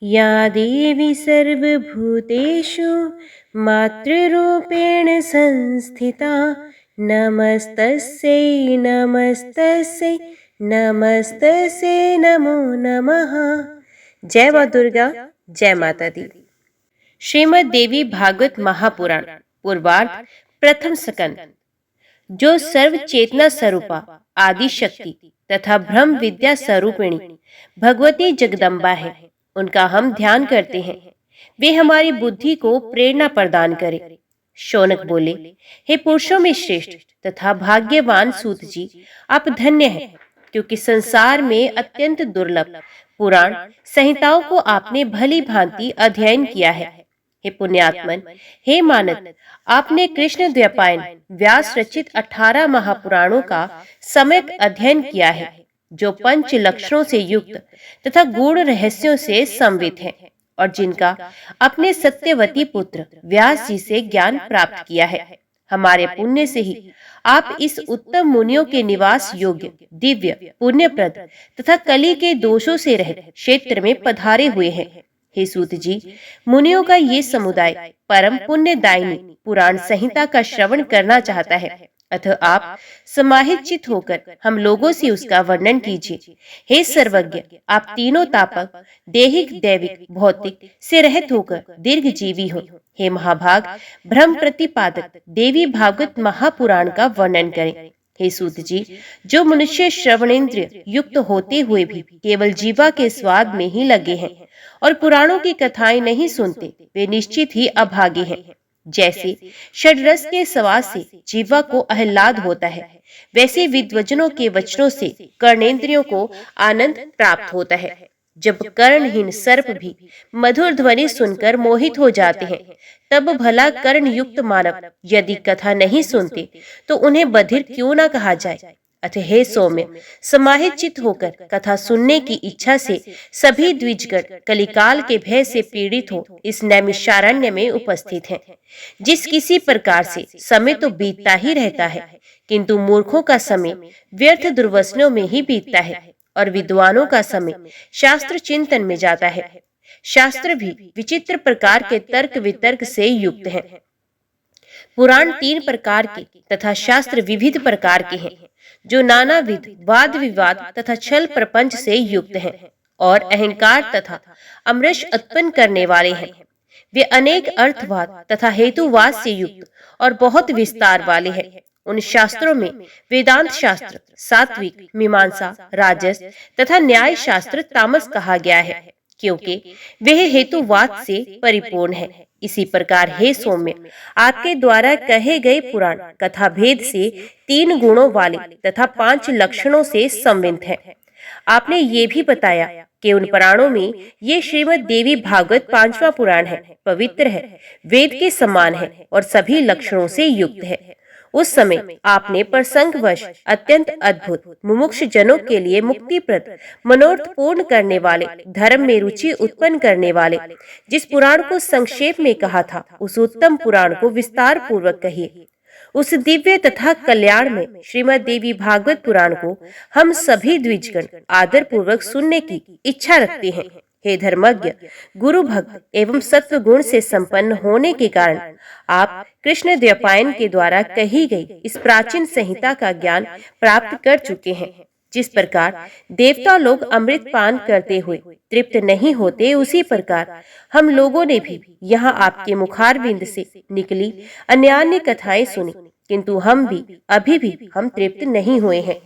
या देवी सर्वभूतेषु मातृरूपेण संस्थिता नमस्तस्यै नमस्तस्यै नमस्तस्यै नमो नमः। जय माँ दुर्गा, जय माता दी। श्रीमद् देवी भागवत महापुराण पूर्वार्ध प्रथम स्कंद। जो सर्व चेतना स्वरूपा आदि शक्ति तथा ब्रह्म विद्या स्वरूपिणी भगवती जगदम्बा है, उनका हम ध्यान करते हैं। वे हमारी बुद्धि को प्रेरणा प्रदान करे। शौनक बोले, हे पुरुषों में श्रेष्ठ तथा भाग्यवान सूत जी, आप धन्य हैं, क्योंकि संसार में अत्यंत दुर्लभ पुराण संहिताओं को आपने भली भांति अध्ययन किया है। हे पुण्यात्मन, हे मानद, आपने कृष्ण द्वैपायन व्यास रचित 18 महापुराणों का सम्यक अध्ययन किया है, जो पंच लक्षणों से युक्त तथा गूढ़ रहस्यों से संवित है और जिनका अपने सत्यवती पुत्र व्यास जी से ज्ञान प्राप्त किया है। हमारे पुण्य से ही आप इस उत्तम मुनियों के निवास योग्य दिव्य पुण्यप्रद तथा कली के दोषों से रहित क्षेत्र में पधारे हुए हैं। हे सूत जी, मुनियों का ये समुदाय परम पुण्यदायिनी पुराण संहिता का श्रवण करना चाहता है, अतः आप समाहित चित होकर हम लोगों से उसका वर्णन कीजिए। हे सर्वज्ञ, आप तीनों तापक देहिक दैविक भौतिक से रहित होकर दीर्घ जीवी हो। हे महाभाग, ब्रह्म प्रतिपादक देवी भागवत महापुराण का वर्णन करें। हे सूत जी, जो मनुष्य श्रवणेन्द्रिय युक्त होते हुए भी केवल जीवा के स्वाद में ही लगे हैं और पुराणों की कथाएं नहीं सुनते, वे निश्चित ही अभागे हैं। जैसे षड्रस के स्वाद से जीवा को आह्लाद होता है, वैसे विद्वजनों के वचनों से कर्णेंद्रियों को आनंद प्राप्त होता है। जब कर्णहीन सर्प भी मधुर ध्वनि सुनकर मोहित हो जाते हैं, तब भला कर्ण युक्त मानव यदि कथा नहीं सुनते तो उन्हें बधिर क्यों न कहा जाए। अतः हे सौम्य, समाहित चित होकर कथा सुनने की इच्छा से सभी द्विजगण कलिकाल के भय से पीड़ित हो इस नैमिषारण्य में उपस्थित हैं। जिस किसी प्रकार से समय तो बीतता ही रहता है, किंतु मूर्खों का समय व्यर्थ दुर्वसनों में ही बीतता है और विद्वानों का समय शास्त्र चिंतन में जाता है। शास्त्र भी विचित्र प्रकार के तर्क वितर्क से युक्त हैं। पुराण 3 प्रकार के तथा शास्त्र विविध प्रकार के हैं, जो नानाविध वाद विवाद तथा छल प्रपंच से युक्त हैं और अहंकार तथा अमृष उत्पन्न करने वाले हैं। वे अनेक अर्थवाद तथा हेतुवाद से युक्त और बहुत विस्तार वाले हैं। उन शास्त्रों में वेदांत शास्त्र सात्विक, मीमांसा, राजस तथा न्याय शास्त्र तामस कहा गया है, क्योंकि वे हेतुवाद से परिपूर्ण है। इसी प्रकार हे सौम्य, आपके द्वारा कहे गए पुराण कथा भेद से 3 गुणों वाले तथा 5 लक्षणों से संवित है। आपने ये भी बताया कि उन पुराणों में ये श्रीमद् देवी भागवत 5वां पुराण है, पवित्र है, वेद के समान है और सभी लक्षणों से युक्त है। उस समय आपने प्रसंगवश अत्यंत अद्भुत मुमुक्ष जनों के लिए मुक्तिप्रद मनोरथ पूर्ण करने वाले, धर्म में रुचि उत्पन्न करने वाले जिस पुराण को संक्षेप में कहा था, उस उत्तम पुराण को विस्तार पूर्वक कहिए। उस दिव्य तथा कल्याण में श्रीमद् देवी भागवत पुराण को हम सभी द्विजगण आदर पूर्वक सुनने की इच्छा रखते हैं। हे धर्मज्ञ, गुरु भक्त एवं सत्व गुण से संपन्न होने के कारण आप कृष्ण द्वैपायन के द्वारा कही गई इस प्राचीन संहिता का ज्ञान प्राप्त कर चुके हैं। जिस प्रकार देवता लोग अमृत पान करते हुए तृप्त नहीं होते, उसी प्रकार हम लोगों ने भी यहाँ आपके मुखारविंद से निकली अन्यान्य कथाएं सुनी, किंतु हम भी अभी भी हम तृप्त नहीं हुए हैं।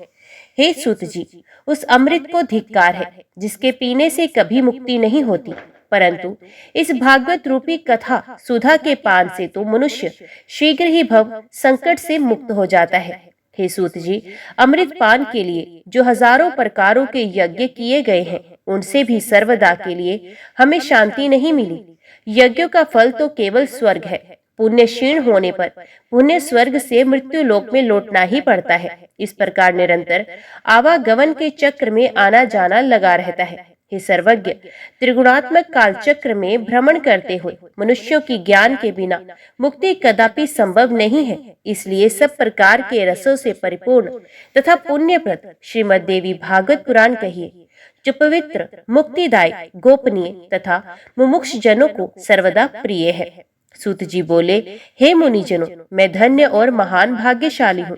हे सूत जी, उस अमृत को धिक्कार है जिसके पीने से कभी मुक्ति नहीं होती, परंतु इस भागवत रूपी कथा सुधा के पान से तो मनुष्य शीघ्र ही भव संकट से मुक्त हो जाता है। हे सूत जी, अमृत पान के लिए जो हजारों प्रकारों के यज्ञ किए गए हैं, उनसे भी सर्वदा के लिए हमें शांति नहीं मिली। यज्ञों का फल तो केवल स्वर्ग है। पुण्य क्षीण होने पर पुण्य स्वर्ग से मृत्यु लोक में लौटना ही पड़ता है। इस प्रकार निरंतर आवागमन के चक्र में आना जाना लगा रहता है। हे सर्वज्ञ, त्रिगुणात्मक काल चक्र में भ्रमण करते हुए मनुष्यों की ज्ञान के बिना मुक्ति कदापि संभव नहीं है। इसलिए सब प्रकार के रसों से परिपूर्ण तथा पुण्यप्रद श्रीमद् देवी भागवत पुराण कहिए। जो पवित्र, मुक्तिदायी, गोपनीय तथा मुमुक्ष जनों को सर्वदा प्रिय है। सूत जी बोले, हे मुनिजनों, मैं धन्य और महान भाग्यशाली हूँ,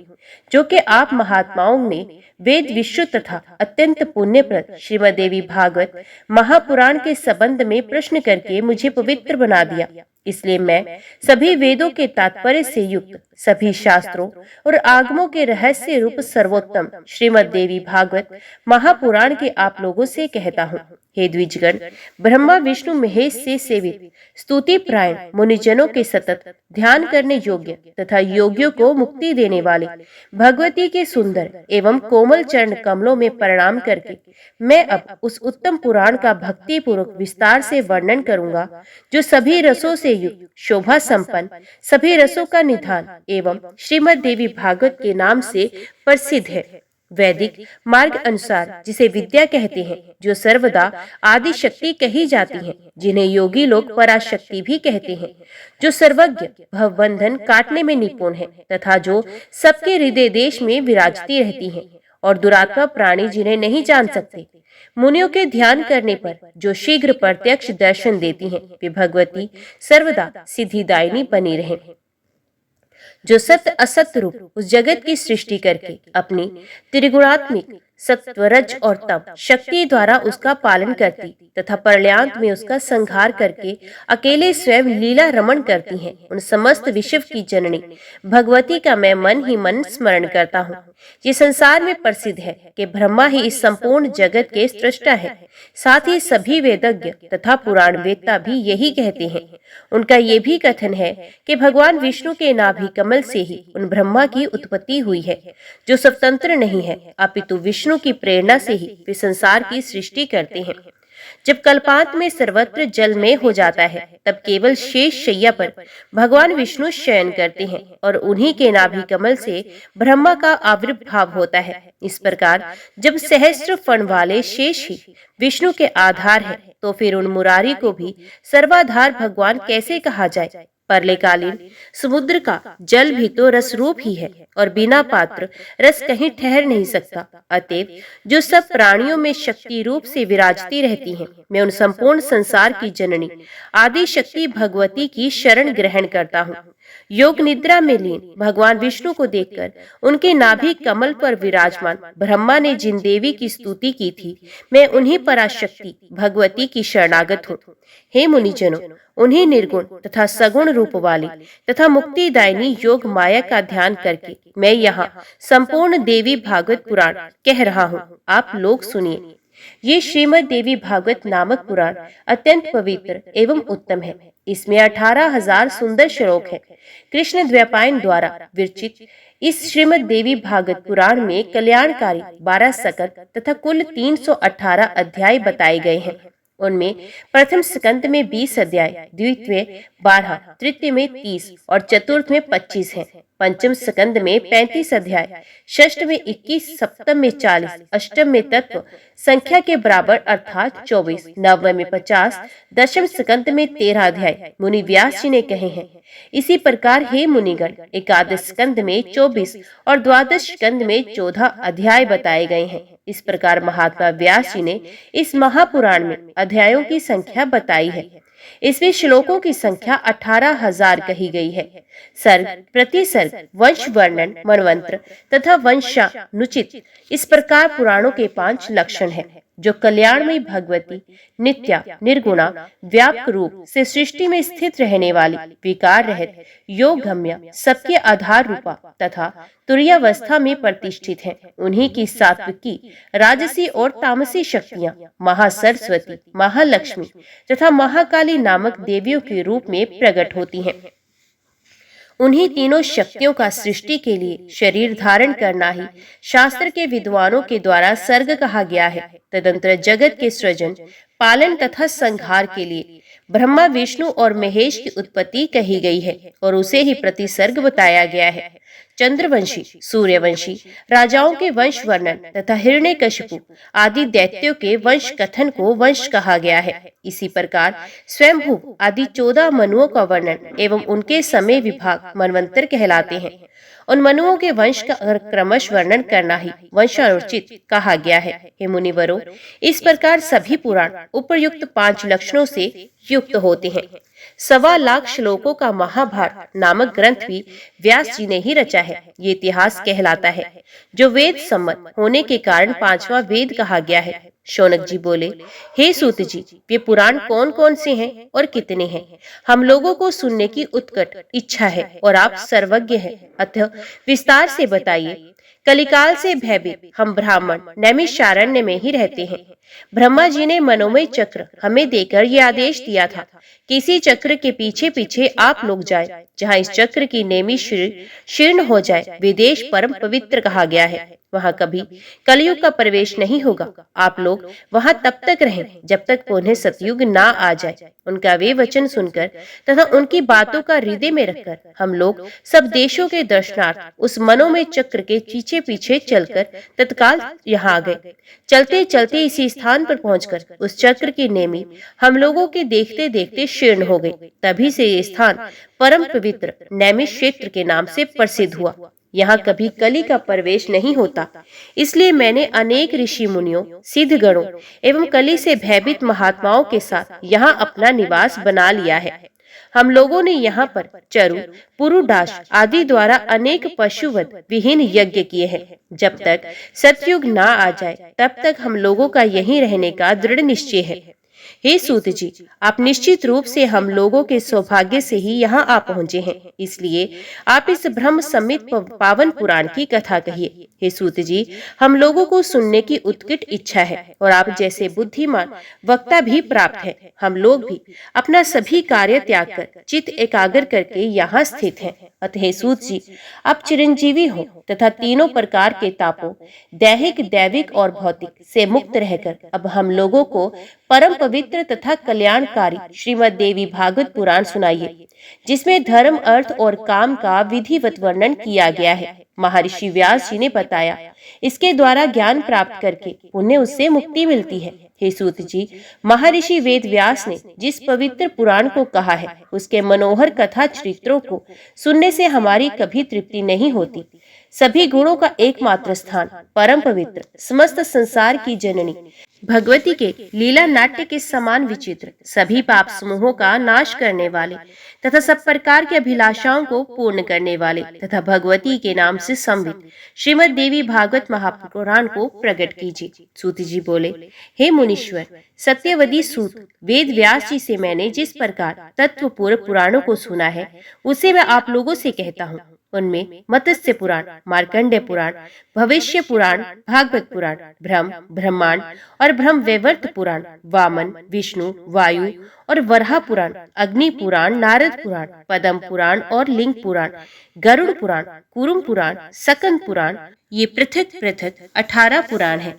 जो कि आप महात्माओं ने वेद विश्व तथा अत्यंत पुण्यप्रद श्रीमद्देवी भागवत महापुराण के संबंध में प्रश्न करके मुझे पवित्र बना दिया। इसलिए मैं सभी वेदों के तात्पर्य से युक्त सभी शास्त्रों और आगमों के रहस्य रूप सर्वोत्तम श्रीमद्देवी भागवत महापुराण के आप लोगों से कहता हूँ, हे द्विजगण, ब्रह्मा विष्णु महेश से सेवित स्तुति प्रायण मुनिजनों के सतत ध्यान करने योग्य तथा योगियों को मुक्ति देने वाले भगवती के सुंदर एवं कोमल चरण कमलों में प्रणाम करके मैं अब उस उत्तम पुराण का भक्ति पूर्वक विस्तार से वर्णन करूंगा, जो सभी रसों से युक्त, शोभा संपन्न, सभी रसों का निधान एवं श्रीमद्देवी भागवत के नाम से प्रसिद्ध है। वैदिक मार्ग अनुसार जिसे विद्या कहते हैं, जो सर्वदा आदि शक्ति कही जाती है, जिन्हें योगी लोग पराशक्ति भी कहते हैं, जो सर्वज्ञ, भवबंधन काटने में निपुण है तथा जो सबके हृदय देश में विराजती रहती हैं, और दुरात्मा प्राणी जिन्हें नहीं जान सकते, मुनियों के ध्यान करने पर जो शीघ्र प्रत्यक्ष दर्शन देती हैं, वे भगवती सर्वदा सिद्धिदायिनी बनी रहे, जो सत्य असत्य रूप उस जगत की सृष्टि करके अपनी त्रिगुणात्मिक सत्व, रज और तप शक्ति द्वारा उसका पालन करती तथा प्रलयांत में उसका संहार करके अकेले स्वयं लीला रमण करती हैं। उन समस्त विश्व की जननी भगवती का मैं मन ही मन स्मरण करता हूँ। ये संसार में प्रसिद्ध है कि ब्रह्मा ही इस संपूर्ण जगत के सृष्टा है। साथ ही सभी वेदज्ञ तथा पुराण वेदता भी यही कहते हैं। उनका ये भी कथन है कि भगवान विष्णु के नाभि कमल से ही उन ब्रह्मा की उत्पत्ति हुई है, जो स्वतंत्र नहीं है, अपितु विष्णु की प्रेरणा से ही वे संसार की सृष्टि करते हैं। जब कल्पांत में सर्वत्र जलमय हो जाता है, तब केवल शेष शैया पर भगवान विष्णु शयन करते हैं और उन्हीं के नाभि कमल से ब्रह्मा का आविर्भाव होता है। इस प्रकार जब सहस्त्र फण वाले शेष ही विष्णु के आधार है, तो फिर उन मुरारी को भी सर्वाधार भगवान कैसे कहा जाए। प्रलयकालीन समुद्र का जल भी तो रस रूप ही है और बिना पात्र रस कहीं ठहर नहीं सकता। अतएव जो सब प्राणियों में शक्ति रूप से विराजती रहती हैं, मैं उन संपूर्ण संसार की जननी आदि शक्ति भगवती की शरण ग्रहण करता हूँ। योग निद्रा में लीन भगवान विष्णु को देखकर उनके नाभि कमल पर विराजमान ब्रह्मा ने जिन देवी की स्तुति की थी, मैं उन्हीं पराशक्ति भगवती की शरणागत हूँ। हे मुनिजनों, उन्हीं निर्गुण तथा सगुण रूप वाली तथा मुक्तिदायिनी योग माया का ध्यान करके मैं यहाँ संपूर्ण देवी भागवत पुराण कह रहा हूँ। आप लोग सुनिए। ये श्रीमद देवी भागवत नामक पुराण अत्यंत पवित्र एवं उत्तम है। इसमें 18,000 सुंदर श्लोक है। कृष्ण द्वैपायन द्वारा विरचित इस श्रीमद देवी भागवत पुराण में कल्याणकारी 12 स्कंद तथा कुल 318 अध्याय बताए गए हैं। उनमें प्रथम स्कंद में 20 अध्याय, द्वितीय 12, तृतीय में 30 और चतुर्थ में 25 हैं। पंचम स्कंद में 35 अध्याय, षष्ठ में 21, सप्तम में 40, अष्टम में तत्व संख्या के बराबर अर्थात 24, नवम में 50, दशम स्कंद में 13 अध्याय मुनि व्यास जी ने कहे हैं। इसी प्रकार हे मुनिगण, एकादश स्कंद में 24 और द्वादश स्कंद में 14 अध्याय बताए गए हैं। इस प्रकार महात्मा व्यास जी ने इस महापुराण में अध्यायों की संख्या बताई है। इसमें श्लोकों की संख्या 18,000 कही गई है। सर्ग, प्रतिसर्ग, वंश वर्णन, मनवंत्र तथा वंशानुचित, इस प्रकार पुराणों के 5 लक्षण हैं, जो कल्याणमयी भगवती नित्या निर्गुणा व्यापक रूप से सृष्टि में स्थित रहने वाली विकार रहित योग गम्या सबके आधार रूपा तथा तुरीयावस्था में प्रतिष्ठित हैं। उन्हीं की सात्विकी, राजसी और तामसी शक्तियां महासरस्वती, महालक्ष्मी तथा महाकाली नामक देवियों के रूप में प्रकट होती हैं। उन्हीं तीनों शक्तियों का सृष्टि के लिए शरीर धारण करना ही शास्त्र के विद्वानों के द्वारा सर्ग कहा गया है। तदंतर जगत के सृजन, पालन तथा संहार के लिए ब्रह्मा, विष्णु और महेश की उत्पत्ति कही गई है और उसे ही प्रतिसर्ग बताया गया है। चंद्रवंशी, सूर्यवंशी राजाओं के वंश वर्णन तथा हिरण्यकशिपु आदि दैत्यों के वंश कथन को वंश कहा गया है। इसी प्रकार स्वयंभू आदि 14 मनुओं का वर्णन एवं उनके समय विभाग मनवंतर कहलाते हैं उन मनुओं के वंश का क्रमश वर्णन करना ही वंशानुचित कहा गया है। हे मुनिवरों, इस प्रकार सभी पुराण उपयुक्त 5 लक्षणों से युक्त होते हैं। 1.25 लाख श्लोकों का महाभारत नामक ग्रंथ भी व्यास जी ने ही रचा है। ये इतिहास कहलाता है, जो वेद सम्मत होने के कारण 5वां वेद कहा गया है। शौनक जी बोले, हे सूत जी, ये पुराण कौन कौन से हैं और कितने हैं? हम लोगों को सुनने की उत्कट इच्छा है और आप सर्वज्ञ हैं, अतः विस्तार से बताइए। कलिकाल से भयभीत हम ब्राह्मण नैमिषारण्य में ही रहते हैं। ब्रह्मा जी ने मनोमय चक्र हमें देकर यह आदेश दिया था कि इसी चक्र के पीछे पीछे आप लोग जाएं। जहाँ इस चक्र की नेमी शीर्ण हो जाए, विदेश परम पवित्र कहा गया है। वहाँ कभी कलयुग का प्रवेश नहीं होगा। आप लोग वहाँ तब तक रहें जब तक उन्हें सतयुग ना आ जाए। उनका वे वचन सुनकर तथा उनकी बातों का हृदय में रखकर हम लोग सब देशों के दर्शनार्थ उस मनोमय चक्र के पीछे पीछे चलकर तत्काल यहाँ आ गए। चलते चलते इसी स्थान पर पहुंचकर उस चक्र की नेमी हम लोगों के देखते देखते शीर्ण हो गई। तभी से ये स्थान परम पवित्र नैमिष क्षेत्र के नाम से प्रसिद्ध हुआ। यहाँ कभी कली का प्रवेश नहीं होता। इसलिए मैंने अनेक ऋषि मुनियों, सिद्ध गणों एवं कली से भयभीत महात्माओं के साथ यहाँ अपना निवास बना लिया है। हम लोगों ने यहाँ पर चरु, पुरुडाश आदि द्वारा अनेक पशुवध विहीन यज्ञ किए हैं। जब तक सतयुग ना आ जाए तब तक हम लोगों का यहीं रहने का दृढ़ निश्चय है। हे सूत जी, आप निश्चित रूप से हम लोगों के सौभाग्य से ही यहाँ आ पहुँचे हैं, इसलिए आप इस ब्रह्म सम्मित पावन पुराण की कथा कहिए। हे सूत जी, हम लोगों को सुनने की उत्कट इच्छा है और आप जैसे बुद्धिमान वक्ता भी प्राप्त है। हम लोग भी अपना सभी कार्य त्याग कर चित्त एकाग्र करके यहाँ स्थित हैं। अतः हे सूत जी, आप चिरंजीवी हो तथा तीनों प्रकार के तापों दैहिक, दैविक और भौतिक से मुक्त रहकर अब हम लोगों को परम पवित्र तथा कल्याणकारी श्रीमद् देवी भागवत पुराण सुनाइए, जिसमें धर्म, अर्थ और काम का विधिवत वर्णन किया गया है। महर्षि व्यास जी ने बताया, इसके द्वारा ज्ञान प्राप्त करके उन्हें उससे मुक्ति मिलती है। हे सूत जी, महर्षि वेद व्यास ने जिस पवित्र पुराण को कहा है, उसके मनोहर कथा चरित्रों को सुनने से हमारी कभी तृप्ति नहीं होती। सभी गुणों का एकमात्र स्थान, परम पवित्र, समस्त संसार की जननी भगवती के लीला नाट्य के समान विचित्र, सभी पाप समूहों का नाश करने वाले तथा सब प्रकार के अभिलाषाओं को पूर्ण करने वाले तथा भगवती के नाम से संवित श्रीमद् देवी भागवत महापुराण को प्रकट कीजिए। सूत जी बोले, हे मुनीश्वर, सत्यवती सूत, वेद व्यास जी से मैंने जिस प्रकार तत्वपूर्ण पुराणों को सुना है, उसे मैं आप लोगों से कहता हूँ। उनमें मत्स्य पुराण, मार्कंडेय पुराण, भविष्य पुराण, भागवत पुराण, ब्रह्मांड और ब्रह्म वैवर्त पुराण, वामन, विष्णु, वायु और वराह पुराण, अग्नि पुराण, नारद पुराण, पद्म पुराण और लिंग पुराण, गरुड़ पुराण, कुरुम पुराण, सकंद पुराण, ये पृथक पृथक 18 पुराण हैं।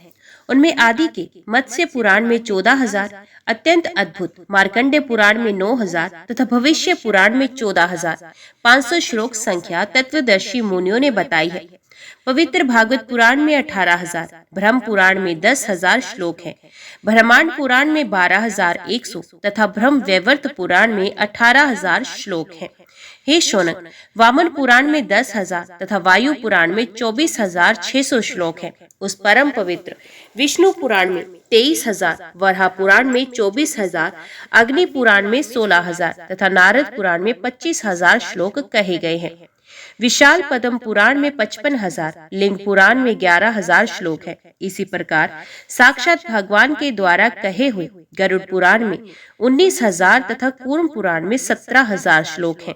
उनमें आदि के मत्स्य पुराण में 14,000, अत्यंत अद्भुत मार्कंडेय पुराण में 9,000 तथा भविष्य पुराण में 14,500 श्लोक संख्या तत्वदर्शी मुनियों ने बताई है। पवित्र भागवत पुराण में 18,000, ब्रह्म पुराण में 10,000 श्लोक हैं। ब्रह्मांड पुराण में 12,100 तथा ब्रह्म वैवर्त पुराण में 18,000 श्लोक हैं। हे शौनक, वामन पुराण में 10,000 तथा वायु पुराण में 24,600 श्लोक हैं। उस परम पवित्र विष्णु पुराण में 23,000, वराह पुराण में 24,000, अग्नि पुराण में 16,000 तथा नारद पुराण में 25,000 श्लोक कहे गए हैं। विशाल पद्म पुराण में 55,000, लिंग पुराण में 11,000 श्लोक है। इसी प्रकार साक्षात भगवान के द्वारा कहे हुए गरुड़ पुराण में 19,000 तथा कूर्म पुराण में 17,000 श्लोक हैं।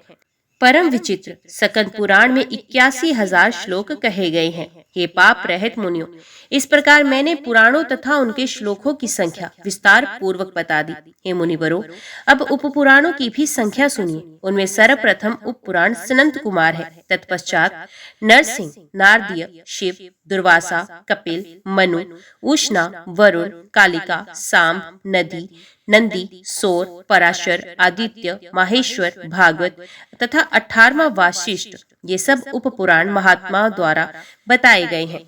परम विचित्र सकंद पुराण में 81,000 श्लोक कहे गए हैं। हे पाप रहित मुनियों, इस प्रकार मैंने पुराणों तथा उनके श्लोकों की संख्या विस्तार पूर्वक बता दी। हे मुनिवरों, अब उप पुराणों की भी संख्या सुनिए। उनमें सर्वप्रथम उप पुराण सनंत कुमार है। तत्पश्चात नरसिंह, नारदीय, शिव, दुर्वासा, कपिल, मनु, उष्णा, वरुण, कालिका, सांब, नंदी, सौर, पराशर, आदित्य, माहेश्वर, भागवत तथा 18वां वाशिष्ठ, ये सब उप पुराण महात्माओं द्वारा बताए गए हैं।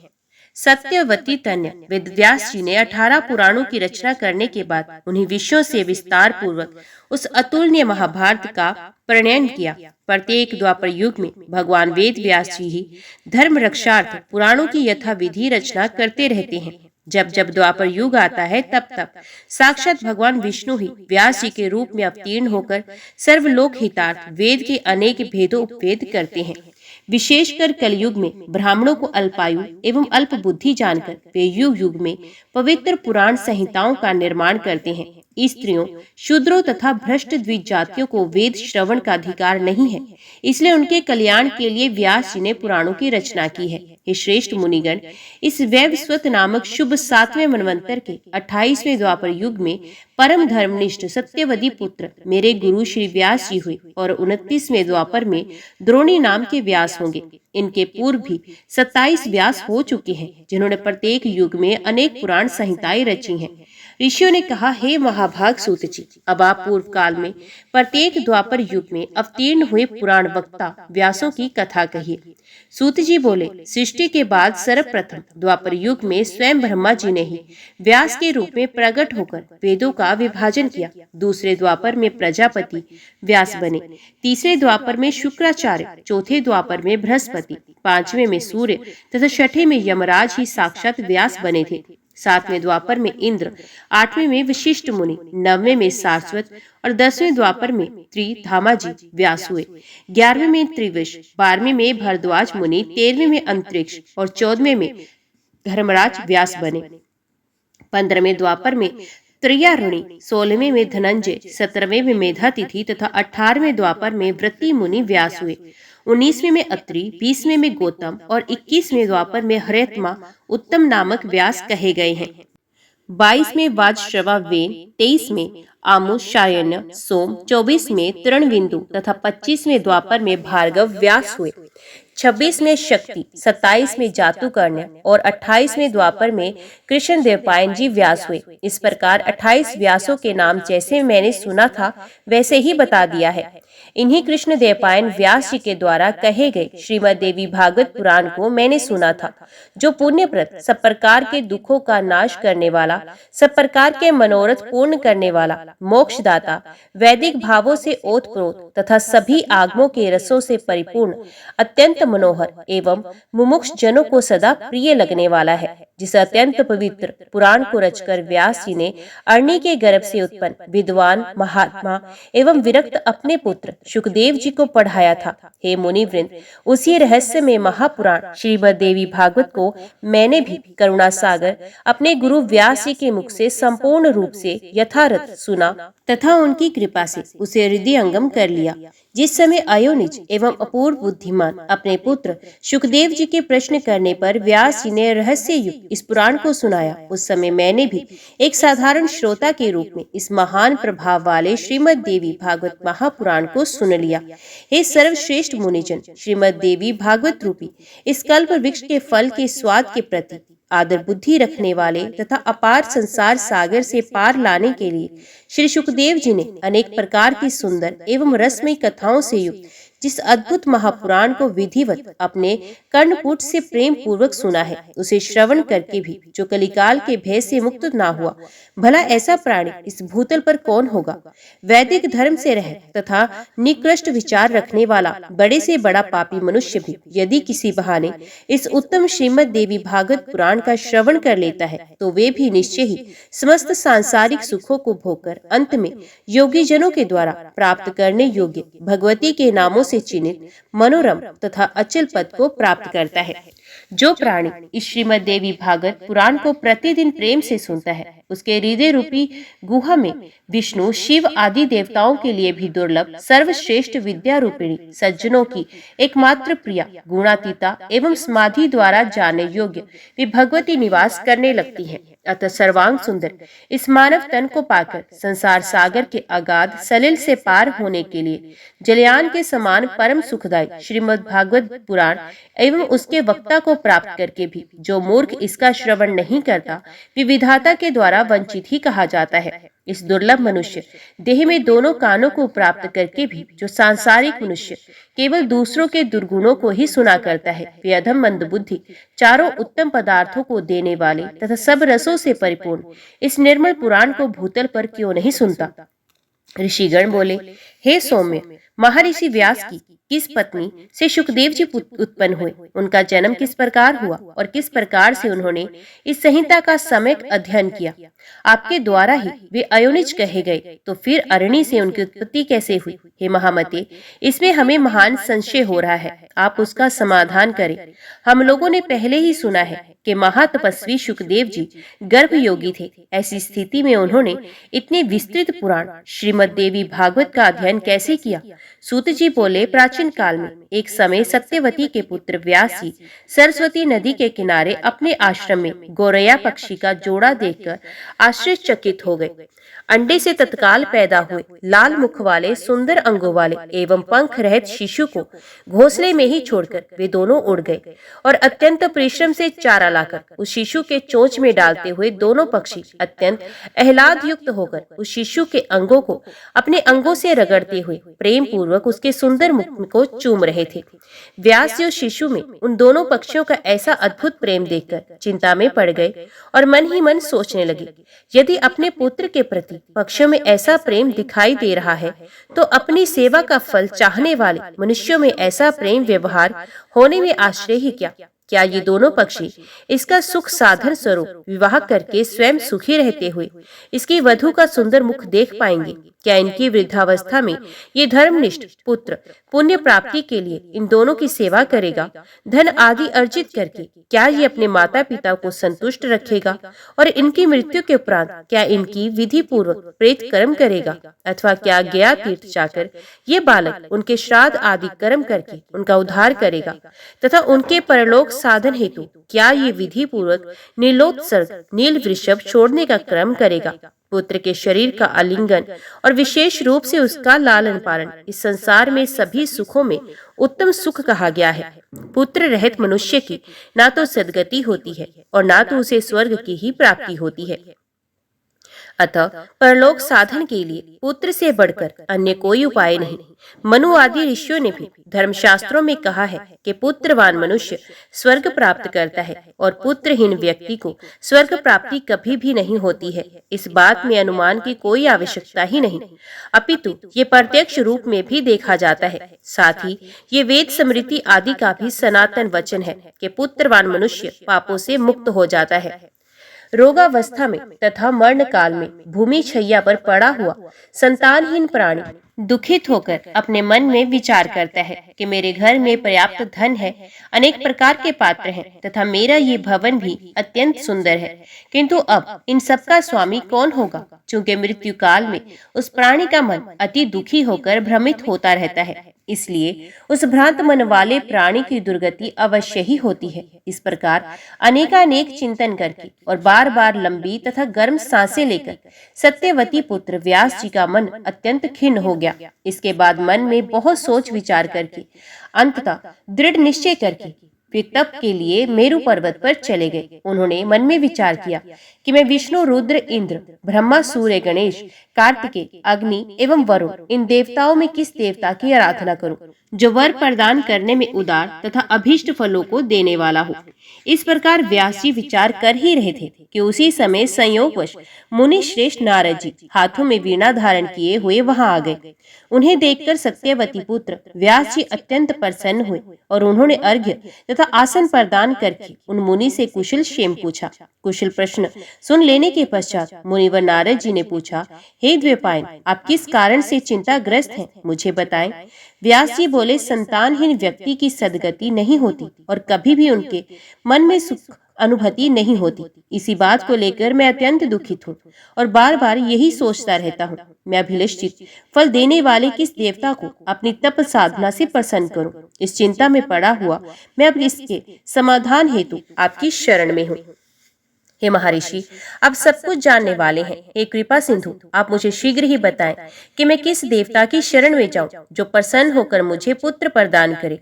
सत्यवती तन्य वेद व्यास जी ने 18 पुराणों की रचना करने के बाद उन्हीं विषयों से विस्तार पूर्वक उस अतुलनीय महाभारत का प्रणयन किया। प्रत्येक द्वापर युग में भगवान वेद व्यास जी ही धर्म रक्षार्थ पुराणों की यथाविधि रचना करते रहते हैं। जब जब द्वापर युग आता है तब तब साक्षात भगवान विष्णु ही व्यास जी के रूप में अवतीर्ण होकर सर्वलोक हितार्थ वेद के अनेक भेदों उपवेद करते हैं। विशेषकर कलयुग में ब्राह्मणों को अल्पायु एवं अल्प बुद्धि जानकर वे युग युग में पवित्र पुराण संहिताओं का निर्माण करते हैं। स्त्रियों, शूद्रों तथा भ्रष्ट द्विज जातियों को वेद श्रवण का अधिकार नहीं है, इसलिए उनके कल्याण के लिए व्यास जी ने पुराणों की रचना की है। हे श्रेष्ठ मुनिगण, इस वैवस्वत नामक शुभ 7वें मनवंतर के 28वें द्वापर युग में परम धर्मनिष्ठ सत्यवती पुत्र मेरे गुरु श्री व्यास जी हुए और 29वें द्वापर में द्रोणी नाम के व्यास होंगे। इनके पूर्व भी 27 व्यास हो चुके हैं, जिन्होंने प्रत्येक युग में अनेक पुराण संहिताएं रची हैं। ऋषियों ने कहा, हे महाभाग सूत जी, अब आप पूर्व काल में प्रत्येक द्वापर युग में अवतीर्ण हुए पुराण वक्ता व्यासों की कथा कहिए। सूत जी बोले, सृष्टि के बाद सर्वप्रथम द्वापर युग में स्वयं ब्रह्मा जी ने ही व्यास के रूप में प्रकट होकर वेदों का विभाजन किया। दूसरे द्वापर में प्रजापति व्यास बने, तीसरे द्वापर में शुक्राचार्य, चौथे द्वापर में बृहस्पति, पांचवें में सूर्य तथा छठे में यमराज ही साक्षात व्यास बने थे। 7वें द्वापर में इंद्र, 8वें में वशिष्ठ मुनि, 9वें में सारस्वत और 10वें द्वापर में त्रिधामाजी व्यास हुए। 11वें में त्रिविश, 12वें में भरद्वाज मुनि, 13वें में अंतरिक्ष और 14वें में धर्मराज व्यास बने। 15वें द्वापर में त्रयारुणी, 16वें में धनंजय, 17वें में मेधातिथि तथा 18वें द्वापर में वृत्ति मुनि व्यास हुए। 19वें में अत्रि, 20वें में गौतम और 21वें द्वापर में हरेत्मा उत्तम नामक व्यास कहे गए हैं। 22 में वाजश्रवा वेन, 23 में आमुषायन्य सोम, 24 में तृणविंदु तथा 25वें द्वापर में भार्गव व्यास हुए। 26 में शक्ति, 27 में जातुकर्ण्य और 28वें द्वापर में कृष्ण देवपायन जी व्यास हुए। इस प्रकार 28 व्यासों के नाम जैसे मैंने सुना था वैसे ही बता दिया है। इन्हीं कृष्ण देवपायन व्यास जी के द्वारा कहे गए श्रीमद् देवी भागवत पुराण को मैंने सुना था, जो पुण्यप्रद, सब प्रकार के दुखों का नाश करने वाला, सब प्रकार के मनोरथ पूर्ण करने वाला, मोक्षदाता, वैदिक भावों से ओतप्रोत तथा सभी आगमों के रसों से परिपूर्ण, अत्यंत मनोहर एवं मुमुक्ष जनों को सदा प्रिय लगने वाला है। जिस अत्यंत पवित्र पुराण को रचकर व्यास जी ने अरणी के गर्भ से उत्पन्न विद्वान, महात्मा एवं विरक्त अपने पुत्र सुखदेव जी को पढ़ाया था। हे मुनि वृंद, उसी रहस्य में महापुराण श्रीमद् देवी भागवत को मैंने भी करुणा सागर अपने गुरु व्यास जी के मुख से संपूर्ण रूप से यथारथ सुना तथा उनकी कृपा से उसे हृदयंगम कर लिया। जिस समय अयोनिज एवं अपूर्व बुद्धिमान अपने पुत्र सुखदेव जी के प्रश्न करने पर व्यास जी ने रहस्य युक्त इस पुराण को सुनाया, उस समय मैंने भी एक साधारण श्रोता के रूप में इस महान प्रभाव वाले श्रीमद् देवी भागवत महापुराण को सुन लिया। हे सर्वश्रेष्ठ मुनिजन, श्रीमद् देवी भागवत रूपी इस कल्प वृक्ष के फल के स्वाद के प्रति आदर बुद्धि रखने वाले तथा अपार संसार सागर से पार लाने के लिए श्री सुखदेव जी ने अनेक प्रकार की सुंदर एवं रसमयी कथाओं से युक्त जिस अद्भुत महापुराण को विधिवत अपने कर्णपुट से प्रेम पूर्वक सुना है, उसे श्रवण करके भी जो कलिकाल के भय से मुक्त ना हुआ, भला ऐसा प्राणी इस भूतल पर कौन होगा। वैदिक धर्म से रह तथा निकृष्ट विचार रखने वाला बड़े से बड़ा पापी मनुष्य भी यदि किसी बहाने इस उत्तम श्रीमद् देवी भागवत पुराण का श्रवण कर लेता है, तो वे भी निश्चय ही समस्त सांसारिक सुखों को भोगकर अंत में योगी जनों के द्वारा प्राप्त करने योग्य भगवती के नामों से चिन्हित मनोरम तथा अचल पद को प्राप्त करता है। जो प्राणी इस श्रीमद् देवी भागवत पुराण को प्रतिदिन प्रेम से सुनता है, उसके हृदय रूपी गुहा में विष्णु, शिव आदि देवताओं के लिए भी दुर्लभ सर्वश्रेष्ठ विद्या रूपिणी सज्जनों की एकमात्र प्रिया, गुणातीता एवं समाधि द्वारा जाने योग्य वे भगवती निवास करने लगती है। अतः सर्वांग सुंदर इस मानव तन को पाकर संसार सागर के अगाध सलिल से पार होने के लिए जलयान के समान परम सुखदायी श्रीमद् भागवत पुराण एवं उसके वक्ता को प्राप्त करके भी जो मूर्ख इसका श्रवण नहीं करता, वे विधाता के द्वारा वंचित ही कहा जाता है। इस दुर्लभ मनुष्य देह में दोनों कानों को प्राप्त करके भी जो सांसारिक मनुष्य केवल दूसरों के दुर्गुणों को ही सुना करता है, वे अधम मंदबुद्धि चारों उत्तम पदार्थों को देने वाले तथा सब रसों से परिपूर्ण इस निर्मल पुराण को भूतल पर क्यों नहीं सुनता। ऋषिगण बोले, हे सौम्य, महर्षि व्यास की किस पत्नी से सुखदेव जी उत्पन्न हुए, उनका जन्म किस प्रकार हुआ और किस प्रकार से उन्होंने इस संहिता का सम्यक अध्ययन किया। आपके द्वारा ही वे अयोनिज कहे गए, तो फिर अरणी से उनकी उत्पत्ति कैसे हुई। हे महामते, इसमें हमें महान संशय हो रहा है, आप उसका समाधान करें। हम लोगों ने पहले ही सुना है कि महातपस्वी सुखदेव जी गर्भयोगी थे। ऐसी स्थिति में उन्होंने इतने विस्तृत पुराण श्रीमद् देवी भागवत का अध्ययन कैसे किया। सूत जी बोले, प्राचीन काल में एक समय सत्यवती के पुत्र व्यास जी सरस्वती नदी के किनारे अपने आश्रम में गौरैया पक्षी का जोड़ा देखकर आश्चर्यचकित हो गए। अंडे से तत्काल पैदा हुए लाल मुख वाले सुंदर अंगों वाले एवं पंख रहित शिशु को घोंसले में ही छोड़कर वे दोनों उड़ गए और अत्यंत परिश्रम से चारा लाकर उस शिशु के चोंच में डालते हुए दोनों पक्षी अत्यंत आह्लाद युक्त होकर उस शिशु के अंगों को अपने अंगों से रगड़ते हुए प्रेम पूर्वक उसके सुंदर मुख को चूम रहे थे। व्यास जी उस शिशु में उन दोनों पक्षियों का ऐसा अद्भुत प्रेम देखकर चिंता में पड़ गए और मन ही मन सोचने लगे, यदि अपने पुत्र के प्रति पक्षियों में ऐसा प्रेम दिखाई दे रहा है, तो अपनी सेवा का फल चाहने वाले मनुष्यों में ऐसा प्रेम व्यवहार होने में आश्चर्य ही क्या। क्या ये दोनों पक्षी इसका सुख साधन स्वरूप विवाह करके स्वयं सुखी रहते हुए इसकी वधु का सुंदर मुख देख पाएंगे। क्या इनकी वृद्धावस्था में ये धर्मनिष्ठ पुत्र पुण्य प्राप्ति के लिए इन दोनों की सेवा करेगा, धन आदि अर्जित करके क्या ये अपने माता पिता को संतुष्ट रखेगा और इनकी मृत्यु के उपरांत क्या इनकी विधि पूर्वक प्रेत कर्म करेगा, अथवा क्या गया तीर्थ जाकर ये बालक उनके श्राद्ध आदि कर्म करके उनका उद्धार करेगा तथा उनके परलोक साधन हेतु क्या ये विधि पूर्वक नीलोत्सर्ग नील वृषभ छोड़ने का क्रम करेगा। पुत्र के शरीर का आलिंगन और विशेष रूप से उसका लालन पालन इस संसार में सभी सुखों में उत्तम सुख कहा गया है। पुत्र रहित मनुष्य की ना तो सद्गति होती है और ना तो उसे स्वर्ग की ही प्राप्ति होती है। अतः परलोक साधन के लिए पुत्र से बढ़कर अन्य कोई उपाय नहीं। मनु आदि ऋषियों ने भी धर्मशास्त्रों में कहा है कि पुत्रवान मनुष्य स्वर्ग प्राप्त करता है और पुत्रहीन व्यक्ति को स्वर्ग प्राप्ति कभी भी नहीं होती है। इस बात में अनुमान की कोई आवश्यकता ही नहीं, अपितु ये प्रत्यक्ष रूप में भी देखा जाता है। साथ ही ये वेद स्मृति आदि का भी सनातन वचन है कि पुत्रवान मनुष्य पापों से मुक्त हो जाता है। रोगावस्था में तथा मरण काल में भूमि छैया पर पड़ा हुआ संतानहीन प्राणी दुखित होकर अपने मन में विचार करता है कि मेरे घर में पर्याप्त धन है, अनेक प्रकार के पात्र हैं तथा मेरा ये भवन भी अत्यंत सुंदर है, किंतु अब इन सबका स्वामी कौन होगा। चूंकि मृत्यु काल में उस प्राणी का मन अति दुखी होकर भ्रमित होता रहता है, इसलिए उस भ्रांत मन वाले प्राणी की दुर्गति अवश्य ही होती है। इस प्रकार अनेकानेक चिंतन करके और बार बार लंबी तथा गर्म सांसें लेकर सत्यवती पुत्र व्यास जी का मन अत्यंत खिन्न हो गया। इसके बाद मन में बहुत सोच विचार करके अंततः दृढ़ निश्चय करके वे तप के लिए मेरु पर्वत पर चले गए। उन्होंने मन में विचार किया कि मैं विष्णु, रुद्र, इंद्र, ब्रह्मा, सूर्य, गणेश, कार्तिकेय, अग्नि एवं वरुण इन देवताओं में किस देवता की आराधना करूं जो वर प्रदान करने में उदार तथा अभीष्ट फलों को देने वाला हो। इस प्रकार व्यास जी विचार कर ही रहे थे कि उसी समय संयोगवश मुनि श्रेष्ठ नारद जी हाथों में वीणा धारण किए हुए वहां आ गए। उन्हें देखकर सत्यवती पुत्र व्यास जी अत्यंत प्रसन्न हुए और उन्होंने अर्घ्य तथा आसन प्रदान करके उन मुनि से कुशल क्षेम पूछा। कुशल प्रश्न सुन लेने के पश्चात मुनिवर नारद जी ने पूछा, हे द्वैपायन, आप किस कारण से चिंताग्रस्त हैं, मुझे बताएं। व्यास जी बोले, संतानहीन व्यक्ति की सद्गति नहीं होती और कभी भी उनके मन में सुख अनुभूति नहीं होती। इसी बात को लेकर मैं अत्यंत दुखित हूँ और बार बार यही सोचता रहता हूँ, मैं अभिलषित फल देने वाले किस देवता को अपनी तप साधना से प्रसन्न करूं। इस चिंता में पड़ा हुआ मैं अब इसके समाधान हेतु आपकी शरण में हूँ। हे महर्षि, आप सब कुछ जानने वाले हैं। हे कृपा सिंधु, आप मुझे शीघ्र ही बताएं कि मैं किस देवता की शरण में जाऊं जो प्रसन्न होकर मुझे पुत्र प्रदान करे।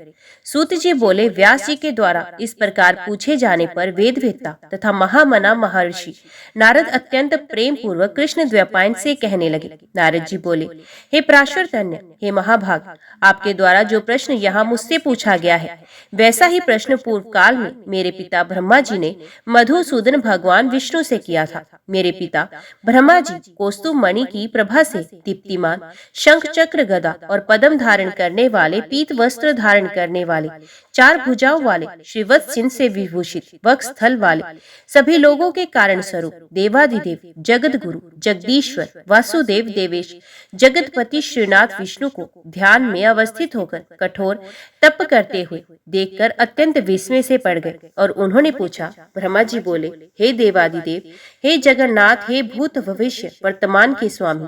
सूत जी बोले, व्यास जी के द्वारा इस प्रकार पूछे जाने पर वेदवेत्ता तथा महामना महर्षि नारद अत्यंत प्रेम पूर्वक कृष्ण द्वैपायन से कहने लगे। नारद जी बोले, हे पराशर तन्य, हे महाभाग, आपके द्वारा जो प्रश्न यहाँ मुझसे पूछा गया है वैसा ही प्रश्न पूर्व काल में मेरे पिता ब्रह्मा जी ने मधुसूदन भगवान विष्णु से किया था। मेरे पिता ब्रह्मा जी कौस्तुभ मणि की प्रभा से दीप्तिमान शंख चक्र गदा और पद्म धारण करने वाले, पीत वस्त्र धारण करने वाले, चार भुजाओं वाले, श्रीवत्स चिन्ह से विभूषित वक्ष स्थल वाले, सभी लोगों के कारण स्वरूप देवादिदेव जगत गुरु जगदीश्वर वासुदेव देवेश जगतपति श्रीनाथ विष्णु को ध्यान में अवस्थित होकर कठोर तप करते हुए देखकर अत्यंत विस्मय से पड़ गए और उन्होंने पूछा। ब्रह्मा जी बोले, हे देवादिदेव, हे जगन्नाथ, हे भूत भविष्य वर्तमान के स्वामी,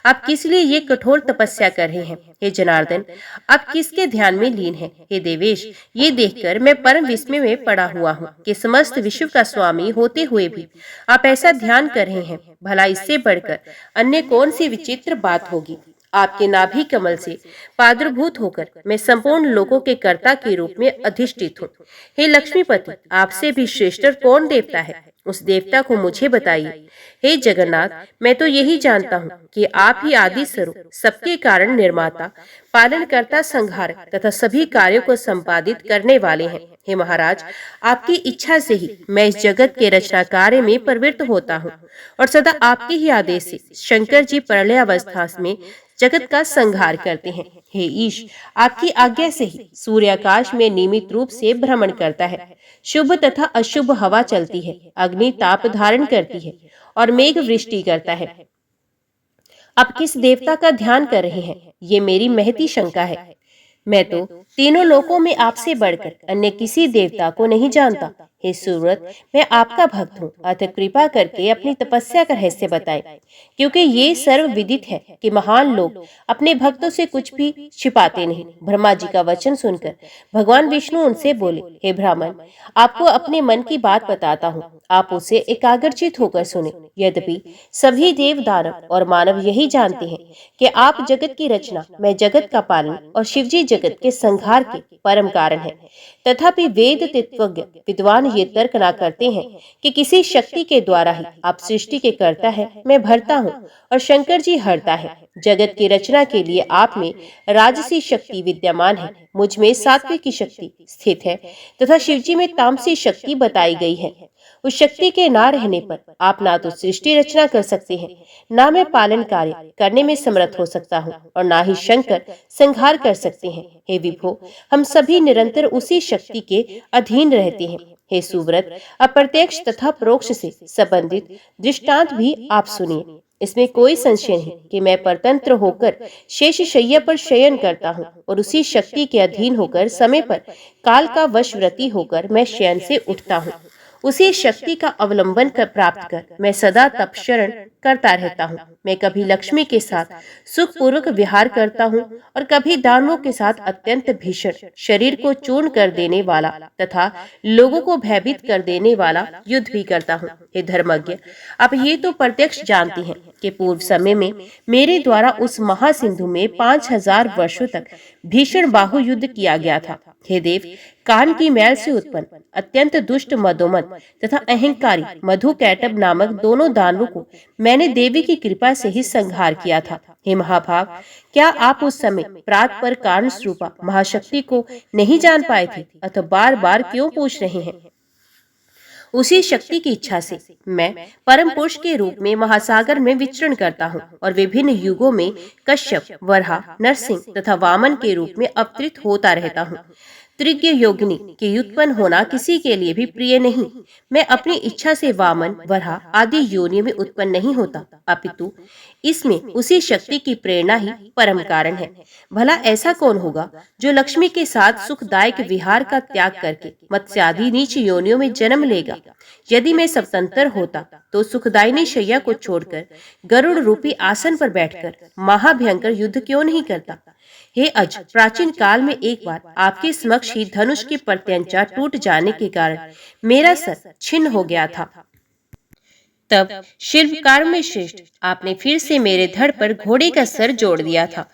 आप किस लिए ये कठोर तपस्या कर रहे हैं? हे जनार्दन, आप किसके ध्यान में लीन हैं? हे देवेश, ये देखकर मैं परम विस्मय में पड़ा हुआ हूँ कि समस्त विश्व का स्वामी होते हुए भी आप ऐसा ध्यान कर रहे हैं। भला इससे बढ़कर अन्य कौन सी विचित्र बात होगी? आपके नाभि कमल से प्रादुर्भूत होकर मैं संपूर्ण लोकों के कर्ता के रूप में अधिष्ठित हूँ। हे लक्ष्मीपति, आपसे भी श्रेष्ठ कौन देवता है? उस देवता को मुझे बताइए। हे जगन्नाथ, मैं तो यही जानता हूँ कि आप ही आदि स्वरूप, सबके कारण निर्माता, पालनकर्ता, संहारक तथा सभी कार्यों को संपादित करने वाले हैं। हे महाराज, आपकी इच्छा से ही मैं इस जगत के रचना कार्य में प्रवृत्त होता हूँ और सदा आपके ही आदेश से शंकर जी प्रलय अवस्था में जगत का संहार करते हैं। हे ईश, आपकी आज्ञा से ही सूर्याकाश में नियमित रूप से भ्रमण करता है, शुभ तथा अशुभ हवा चलती है, अग्नि ताप धारण करती है और मेघ वृष्टि करता है। आप किस देवता का ध्यान कर रहे हैं? ये मेरी महती शंका है। मैं तो तीनों लोकों में आपसे बढ़कर अन्य किसी देवता को नहीं जानता। हे सुव्रत, मैं आपका भक्त हूँ, अतः कृपा करके अपनी तपस्या का रहस्य बताएं, क्योंकि ये सर्व विदित है कि महान लोग अपने भक्तों से कुछ भी छिपाते नहीं। ब्रह्मा जी का वचन सुनकर भगवान विष्णु उनसे बोले, हे ब्राह्मण, आपको अपने मन की बात बताता हूँ, आप उसे एकाग्रचित होकर सुने। यद्यपि सभी देव दानव और मानव यही जानते हैं कि आप जगत की रचना, मैं जगत का पालन और शिवजी जगत के संहार के परम कारण है, तथापि वेद तत्वज्ञ विद्वान ये तर्क ना करते हैं कि किसी शक्ति के द्वारा ही आप सृष्टि के करता है, मैं भरता हूँ और शंकर जी हरता है। जगत की रचना के लिए आप में राजसी शक्ति विद्यमान है, मुझ में सात्विक की शक्ति स्थित है तथा शिवजी में तामसी शक्ति बताई गई है। उस शक्ति के ना रहने पर आप ना तो सृष्टि रचना कर सकते हैं, ना मैं पालन कार्य करने में समर्थ हो सकता हूँ और ना ही शंकर संहार कर सकते हैं। हे विभो, हम सभी निरंतर उसी शक्ति के अधीन रहते हैं। हे सुव्रत, अप्रत्यक्ष तथा परोक्ष से संबंधित दृष्टांत भी आप सुनिए। इसमें कोई संशय नहीं कि मैं परतंत्र होकर शेष शैया पर शयन करता हूँ और उसी शक्ति के अधीन होकर समय पर काल का वशव्रती होकर मैं शयन से उठता हूँ। उसी शक्ति का अवलंबन कर प्राप्त कर मैं सदा तपशरण करता रहता हूँ। मैं कभी लक्ष्मी के साथ सुख पूर्वक विहार करता हूँ और कभी दानवों के साथ अत्यंत भीषण शरीर को चूर्ण कर देने वाला तथा लोगों को भयभीत कर देने वाला युद्ध भी करता हूँ। हे धर्मज्ञ, आप ये तो प्रत्यक्ष जानते हैं कि पूर्व समय में मेरे द्वारा उस महासिंधु में 5000 वर्षों तक भीषण बाहु युद्ध किया गया था। हे देव, कान की मैल से उत्पन्न अत्यंत दुष्ट मदोमत तथा अहंकारी मधु कैटब नामक दोनों दानवों को मैंने देवी की कृपा से ही संहार किया था। हे महाभाग, क्या आप उस समय प्रात पर कारण स्वरूपा महाशक्ति को नहीं जान पाए थे, अथवा बार बार क्यों पूछ रहे हैं? उसी शक्ति की इच्छा से मैं परम पुरुष के रूप में महासागर में विचरण करता हूँ और विभिन्न युगों में कश्यप, वराह, नरसिंह तथा वामन के रूप में अवतरित होता रहता हूँ। त्रिज्ञ योगिनी के उत्पन्न होना किसी के लिए भी प्रिय नहीं। मैं अपनी इच्छा से वामन, वराह आदि योनियों में उत्पन्न नहीं होता, अपितु इसमें उसी शक्ति की प्रेरणा ही परम कारण है। भला ऐसा कौन होगा जो लक्ष्मी के साथ सुखदायक विहार का त्याग करके मत्स्यादि नीच योनियों में जन्म लेगा? यदि मैं स्वतंत्र होता तो सुखदायिनी शैया को छोड़कर गरुड़ रूपी आसन पर बैठकर महाभयंकर युद्ध क्यों नहीं करता? हे अज, प्राचीन काल में एक बार आपके समक्ष ही धनुष की प्रत्यंचा टूट जाने के कारण मेरा सर छिन्न हो गया था। तब शिल्पकार में श्रेष्ठ, आपने फिर से मेरे धड़ पर घोड़े का सर जोड़ दिया था।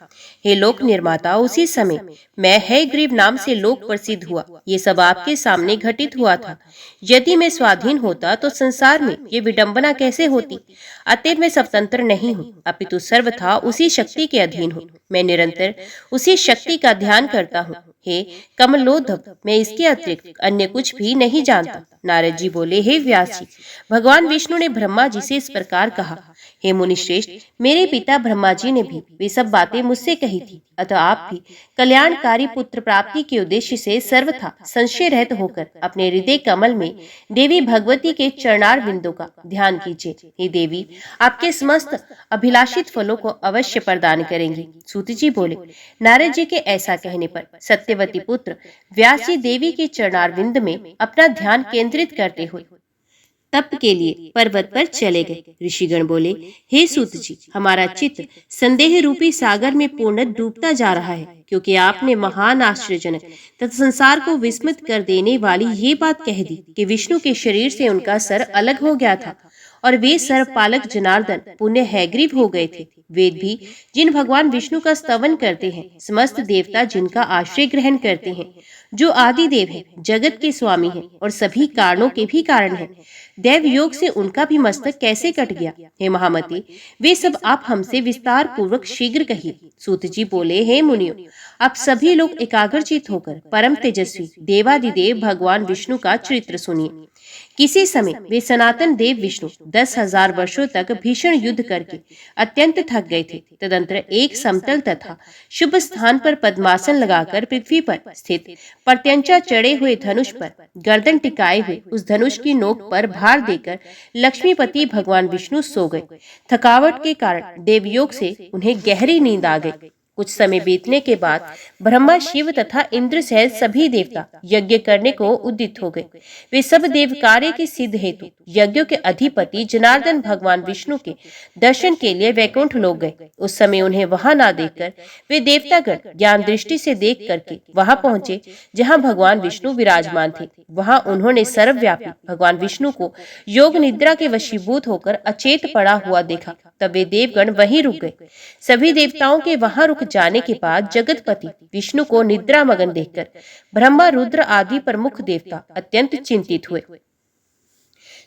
हे लोक निर्माता, उसी समय मैं हयग्रीव नाम से लोक प्रसिद्ध हुआ। ये सब आपके सामने घटित हुआ था। यदि मैं स्वाधीन होता तो संसार में ये विडंबना कैसे होती। अतएव मैं स्वतंत्र नहीं हूँ, अपितु सर्वथा उसी शक्ति के अधीन हूँ। मैं निरंतर उसी शक्ति का ध्यान करता हूँ। हे कमलोद्धव, मैं इसके अतिरिक्त अन्य कुछ भी नहीं जानता। नारद जी बोले, हे व्यास जी, भगवान विष्णु ने ब्रह्मा जी से इस प्रकार कहा, हे मुनिश्रेष्ठ, मेरे पिता ब्रह्मा जी ने भी वे सब बातें मुझसे कही थी। अतः आप भी कल्याणकारी पुत्र प्राप्ति के उद्देश्य से सर्वथा संशय रहित होकर अपने हृदय कमल में देवी भगवती के चरणार बिंदु का ध्यान कीजिए। हे देवी, आपके समस्त अभिलाषित फलों को अवश्य प्रदान करेंगी। सूत जी बोले, नारद जी के ऐसा कहने पर सत्यवती पुत्र व्यास जी देवी के चरणार बिंद में अपना ध्यान केंद्रित करते हुए तप के लिए पर्वत पर चले गए। ऋषिगण बोले, हे सूत जी, हमारा चित्त संदेह रूपी सागर में पूर्ण डूबता जा रहा है, क्योंकि आपने महान आश्चर्यजनक तथा संसार को विस्मित कर देने वाली ये बात कह दी कि विष्णु के शरीर से उनका सर अलग हो गया था और वे सर्वपालक जनार्दन पुण्य हयग्रीव हो गए थे। वेद भी जिन भगवान विष्णु का स्तवन करते हैं, समस्त देवता जिनका आश्रय ग्रहण करते हैं, जो आदि देव हैं, जगत के स्वामी हैं और सभी कारणों के भी कारण हैं, देव योग से उनका भी मस्तक कैसे कट गया। हे महामती, वे सब आप हमसे विस्तार पूर्वक शीघ्र कहिए। सूत जी बोले, हे मुनियों, आप सभी लोग एकाग्रचित होकर परम तेजस्वी देवादिदेव भगवान विष्णु का चरित्र सुनिए। किसी समय वे सनातन देव विष्णु 10,000 वर्षों तक भीषण युद्ध करके अत्यंत थक गए थे। तदंतर एक समतल तथा शुभ स्थान पर पद्मासन लगाकर पृथ्वी पर स्थित प्रत्यंचा चढ़े हुए धनुष पर गर्दन टिकाए हुए उस धनुष की नोक पर भार देकर लक्ष्मीपति भगवान विष्णु सो गए। थकावट के कारण देवयोग से उन्हें गहरी नींद आ गई। कुछ समय बीतने के बाद ब्रह्मा, शिव तथा इंद्र सहित सभी देवता यज्ञ करने को उद्यत हो गए। वे सब देव कार्य के सिद्ध हेतु यज्ञों के अधिपति जनार्दन भगवान विष्णु के दर्शन के लिए वैकुंठ लोक गए। उस समय उन्हें वहां ना देखकर वे देवतागण ज्ञान दृष्टि से देख करके वहां पहुंचे जहां भगवान विष्णु विराजमान थे। वहां उन्होंने सर्वव्यापी भगवान विष्णु को योग निद्रा के वशीभूत होकर अचेत पड़ा हुआ देखा। तब वे देवगण वहीं रुक गए। सभी देवताओं के वहां रुक जाने के बाद जगतपति विष्णु को निद्रा मगन देखकर ब्रह्मा, रुद्र आदि प्रमुख देवता अत्यंत चिंतित हुए।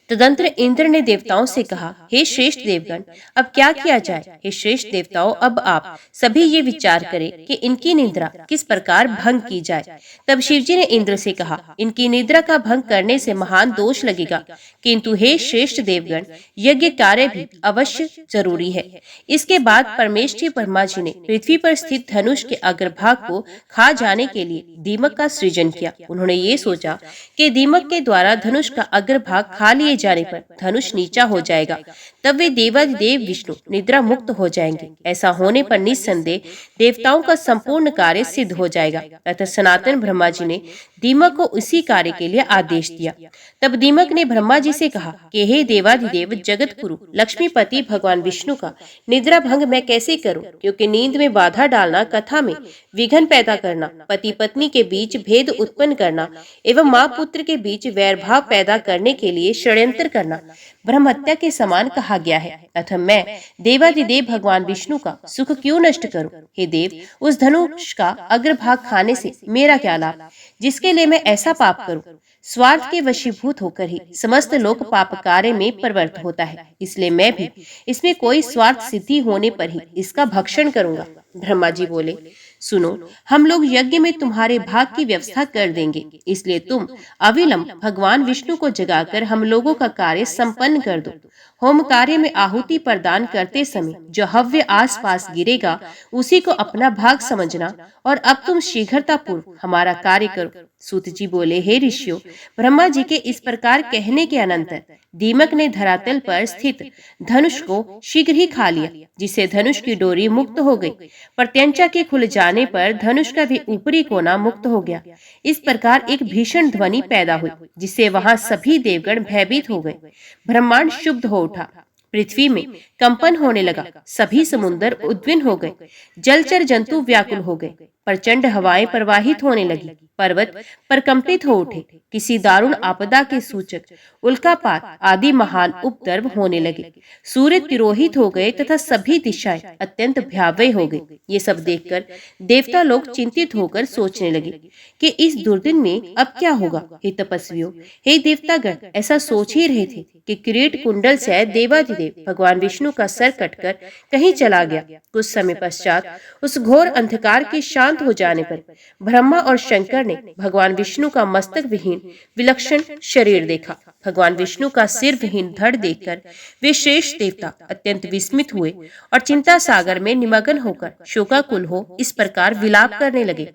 तदंतर इंद्र ने देवताओं से कहा, हे श्रेष्ठ देवगण, अब क्या किया जाए। हे श्रेष्ठ देवताओं, अब आप सभी ये विचार करें कि इनकी निद्रा किस प्रकार भंग की जाए। तब शिवजी ने इंद्र से कहा, इनकी निद्रा का भंग करने से महान दोष लगेगा, किंतु हे श्रेष्ठ देवगण, यज्ञ कार्य भी अवश्य जरूरी है। इसके बाद परमेष्ठी ब्रह्मा जी ने पृथ्वी पर स्थित धनुष के अग्रभाग को खा जाने के लिए दीमक का सृजन किया। उन्होंने ये सोचा कि दीमक के द्वारा धनुष का अग्रभाग खा लिए जाने पर धनुष नीचा हो जाएगा, तब वे देवादिदेव विष्णु निद्रा मुक्त हो जाएंगे। ऐसा होने पर निस्संदेह देवताओं का संपूर्ण कार्य सिद्ध हो जाएगा। अतः सनातन ब्रह्मा जी ने दीमक को उसी कार्य के लिए आदेश दिया। तब दीमक ने ब्रह्मा जी से कहा कि हे देवादिदेव जगत गुरु लक्ष्मीपति भगवान विष्णु का निद्रा भंग मैं कैसे करूं, क्योंकि नींद में बाधा डालना, कथा में विघ्न पैदा करना, पति पत्नी के बीच भेद उत्पन्न करना एवं माँ पुत्र के बीच वैरभाव पैदा करने के लिए षड्यंत्र करना ब्रह्म हत्या के समान कहा गया है। अतः मैं देवादिदेव भगवान विष्णु का सुख क्यों नष्ट करूं। हे देव, उस धनुष का अग्रभाग खाने से मेरा क्या लाभ, जिसके लिए मैं ऐसा पाप करूं। स्वार्थ के वशीभूत होकर ही समस्त लोक पाप कार्य में प्रवृत्त होता है, इसलिए मैं भी इसमें कोई स्वार्थ सिद्धि होने पर ही इसका भक्षण करूंगा। ब्रह्मा जी बोले, सुनो, हम लोग यज्ञ में तुम्हारे भाग की व्यवस्था कर देंगे, इसलिए तुम अविलंब भगवान विष्णु को जगाकर हम लोगों का कार्य संपन्न कर दो। होम कार्य में आहुति प्रदान करते समय जो हव्य आसपास गिरेगा उसी को अपना भाग समझना, और अब तुम शीघ्रता पूर्व हमारा कार्य करो। सूत जी बोले, हे ऋषियों, ब्रह्मा जी के इस प्रकार कहने के अनंतर दीमक ने धरातल पर स्थित धनुष को शीघ्र ही खा लिया, जिससे धनुष की डोरी मुक्त हो गई। प्रत्यंचा के खुल जाने पर धनुष का भी ऊपरी कोना मुक्त हो गया। इस प्रकार एक भीषण ध्वनि पैदा हुई, जिससे वहां सभी देवगण भयभीत हो गए। ब्रह्मांड शुद्ध हो उठा, पृथ्वी में कंपन होने लगा, सभी समुद्र उद्विग्न हो गए, जलचर जंतु व्याकुल हो गए। प्रचंड हवाएं प्रवाहित होने लगी, पर्वत प्रकंपित हो उठे, किसी दारुण आपदा के सूचक उल्कापात आदि महान उपद्रव होने लगे, सूर्य तिरोहित हो गए तथा सभी दिशाएं अत्यंत भयावह हो गई। ये सब देखकर देवता लोग चिंतित होकर सोचने लगे कि इस दुर्दिन में अब क्या होगा। हे तपस्वियों, हे देवतागण, ऐसा सोच ही रहे थे कि किरीट कुंडल से देवाधिदेव भगवान विष्णु का सर कटकर कहीं चला गया। कुछ समय पश्चात उस घोर अंधकार के शांत हो जाने पर ब्रह्मा और शंकर ने भगवान विष्णु का मस्तक विहीन विलक्षण शरीर देखा। भगवान विष्णु का सिर विहीन धड़ देखकर वे श्रेष्ठ देवता अत्यंत विस्मित हुए और चिंता सागर में निमग्न होकर शोकाकुल हो इस प्रकार विलाप करने लगे।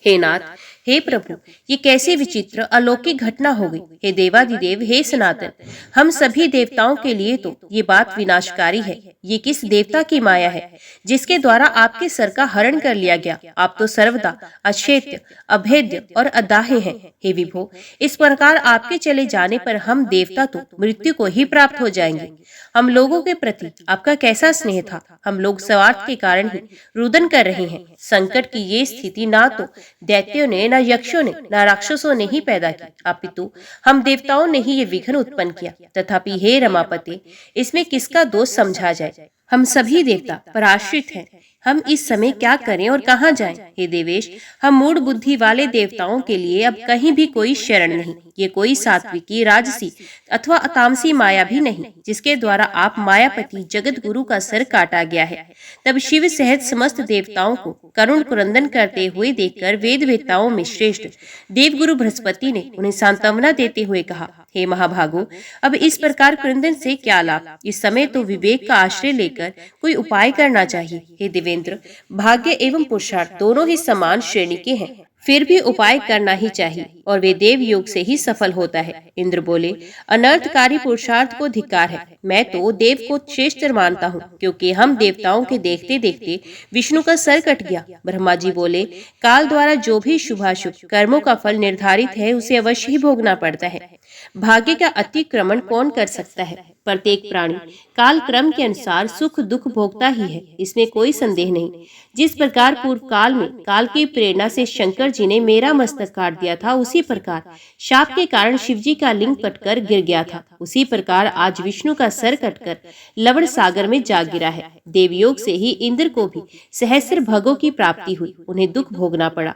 हे नाथ, हे प्रभु, ये कैसी विचित्र अलौकिक घटना हो गई। हे देवादिदेव, हे सनातन, हम सभी देवताओं के लिए तो ये बात विनाशकारी है। ये किस देवता की माया है जिसके द्वारा आपके सर का हरण कर लिया गया? आप तो सर्वदा अक्षेत्र, अभेद्य और अदाह्य हैं। हे विभो, इस प्रकार आपके चले जाने पर हम देवता तो मृत्यु को ही प्राप्त हो जाएंगे। हम लोगों के प्रति आपका कैसा स्नेह था। हम लोग स्वार्थ के कारण ही रुदन कर रहे हैं। संकट की ये स्थिति ना तो दैत्यों ने, न यक्षों ने, न राक्षसों ने ही पैदा की, अपितु हम देवताओं ने ही ये विघ्न उत्पन्न किया। तथापि हे रमापति, इसमें किसका दोष समझा जाए? हम सभी देवता पराश्रित हैं। हम इस समय क्या करें और कहाँ जाएं? हे देवेश, हम मूढ़ बुद्धि वाले देवताओं के लिए अब कहीं भी कोई शरण नहीं। ये कोई सात्विकी, राजसी अथवा तामसी माया भी नहीं जिसके द्वारा आप मायापति जगत गुरु का सर काटा गया है। तब शिव सहित समस्त देवताओं को करुण क्रंदन करते हुए देखकर वेद वेत्ताओं में श्रेष्ठ देवगुरु बृहस्पति ने उन्हें सांत्वना देते हुए कहा, हे महाभागो, अब इस प्रकार क्रंदन से क्या लाभ? इस समय तो विवेक का आश्रय लेकर कोई उपाय करना चाहिए। हे देवेंद्र, भाग्य एवं पुरुषार्थ दोनों ही समान श्रेणी के हैं, फिर भी उपाय करना ही चाहिए और वे देव योग से ही सफल होता है। इंद्र बोले, अनर्थकारी पुरुषार्थ को धिक्कार है। मैं तो देव को श्रेष्ठ मानता हूँ, क्योंकि हम देवताओं के देखते देखते विष्णु का सर कट गया। ब्रह्मा जी बोले, काल द्वारा जो भी शुभाशुभ कर्मों का फल निर्धारित है उसे अवश्य ही भोगना पड़ता है। भाग्य का अतिक्रमण कौन कर सकता है? प्रत्येक प्राणी काल क्रम के अनुसार सुख दुख भोगता ही है, इसमें कोई संदेह नहीं। जिस प्रकार पूर्व काल में काल की प्रेरणा से शंकर जी ने मेरा मस्तक काट दिया था, उसी प्रकार शाप के कारण शिव जी का लिंग कटकर गिर गया था, उसी प्रकार आज विष्णु का सर कटकर लवण सागर में जा गिरा है। देवयोग से ही इंद्र को भी सहस्त्र भगों की प्राप्ति हुई, उन्हें दुख भोगना पड़ा।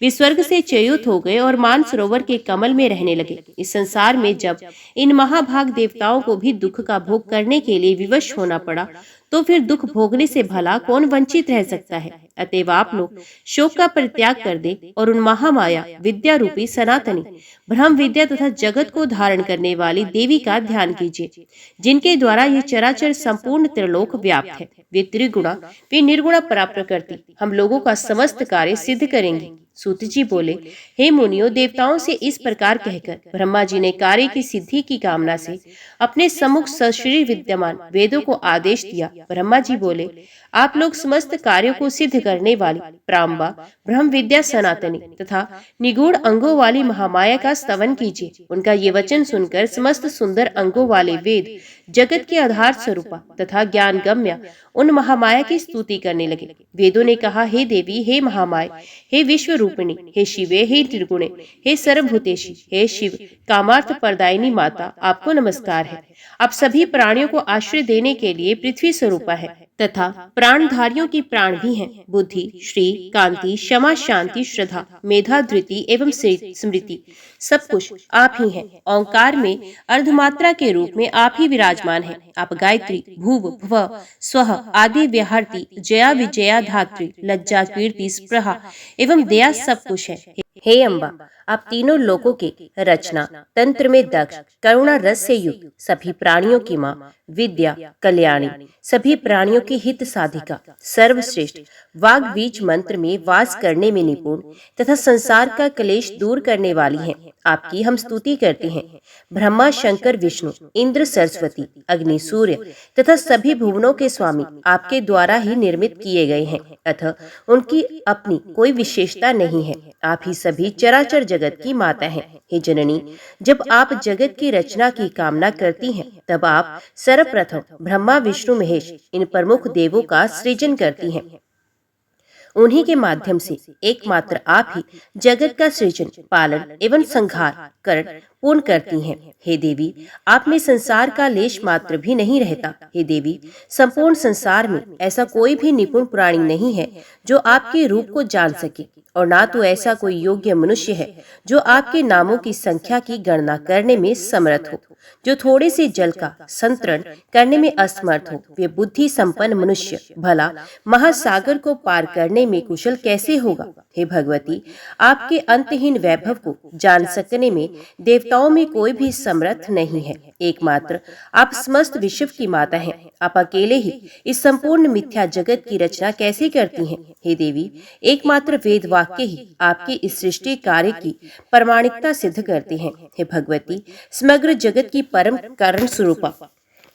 वे स्वर्ग से च्युत हो गए और मानसरोवर के कमल में रहने लगे। इस संसार में जब इन महाभाग देवताओं को भी दुख का भोग करने के लिए विवश होना पड़ा, तो फिर दुख भोगने से भला कौन वंचित रह सकता है? अतएव आप लोग शोक का परित्याग कर दे और उन महामाया विद्या रूपी सनातनी ब्रह्म विद्या तथा जगत को धारण करने वाली देवी का ध्यान कीजिए, जिनके द्वारा ये चराचर संपूर्ण त्रिलोक व्याप्त है। वे त्रिगुणा, वे निर्गुणा पराप्रकृति हम लोगों का समस्त कार्य सिद्ध करेंगी। सूत जी बोले, हे मुनियों, देवताओं से इस प्रकार कहकर ब्रह्मा जी ने कार्य की सिद्धि की कामना से अपने सम्मुख सशरीर विद्यमान वेदों को आदेश दिया। ब्रह्मा जी बोले, आप लोग समस्त कार्यों को सिद्ध करने वाली प्राम्बा ब्रह्म विद्या सनातनी तथा निगूढ़ अंगों वाली महामाया का स्तवन कीजिए। उनका ये वचन सुनकर समस्त सुंदर अंगों वाले वेद जगत के आधार स्वरूपा तथा ज्ञान गम्य उन महामाया की स्तुति करने लगे। वेदों ने कहा, हे देवी, हे महामाय, हे विश्व रूपिणी, हे शिवे, हे त्रिगुणे, हे सर्वभूतेशी, हे शिव कामार्थ प्रदायिनी माता, आपको नमस्कार है। आप सभी प्राणियों को आश्रय देने के लिए पृथ्वी स्वरूपा है तथा प्राणधारियों की प्राण भी हैं। बुद्धि, श्री, कांति, क्षमा, शांति, श्रद्धा, मेधा, धृति एवं स्मृति सब कुछ आप ही हैं। ओंकार में अर्धमात्रा के रूप में आप ही विराजमान हैं। आप गायत्री, भुव, भुव, स्वः आदि व्याहृति, जया, विजया, धात्री, लज्जा, कीर्ति, स्पृहा एवं दया सब कुछ है। हे अम्बा, आप तीनों लोकों के रचना तंत्र में दक्ष, करुणा रस से युक्त, सभी प्राणियों की माँ, विद्या, कल्याणी, सभी प्राणियों की हित साधिका, सर्वश्रेष्ठ, वाग बीज मंत्र में वास करने में निपुण तथा संसार का क्लेश दूर करने वाली हैं। आपकी हम स्तुति करते हैं। ब्रह्मा, शंकर, विष्णु, इंद्र, सरस्वती, अग्नि, सूर्य तथा सभी भुवनों के स्वामी आपके द्वारा ही निर्मित किए गए हैं, अतः उनकी अपनी कोई विशेषता नहीं है। आप ही सभी चराचर जगत की माता हैं। हे जननी, जब आप जगत की रचना की कामना करती हैं, तब आप सर्वप्रथम ब्रह्मा, विष्णु, महेश इन प्रमुख देवों का सृजन करती हैं। उन्हीं के माध्यम से एकमात्र आप ही जगत का सृजन, पालन एवं संहार कर पूर्ण करती हैं। हे देवी, आप में संसार का लेश मात्र भी नहीं रहता। हे देवी, संपूर्ण संसार में ऐसा कोई भी निपुण प्राणी नहीं है जो आपके रूप को जान सके, और ना तो ऐसा कोई योग्य मनुष्य है जो आपके नामों की संख्या की गणना करने में समर्थ हो। जो थोड़े से जल का संतरण करने में असमर्थ हो, वे बुद्धि संपन्न मनुष्य भला महासागर को पार करने में कुशल कैसे होगा। हे भगवती, आपके अंतहीन वैभव को जान सकने में देवताओं में कोई भी समर्थ नहीं है। एकमात्र आप समस्त विश्व की माता हैं। आप अकेले ही इस संपूर्ण मिथ्या जगत की रचना कैसे करती हैं। हे देवी, एकमात्र वेद वाक्य ही आपके इस सृष्टि कार्य की प्रमाणिकता सिद्ध करते हैं। हे भगवती, समग्र जगत की परम कारण स्वरूपा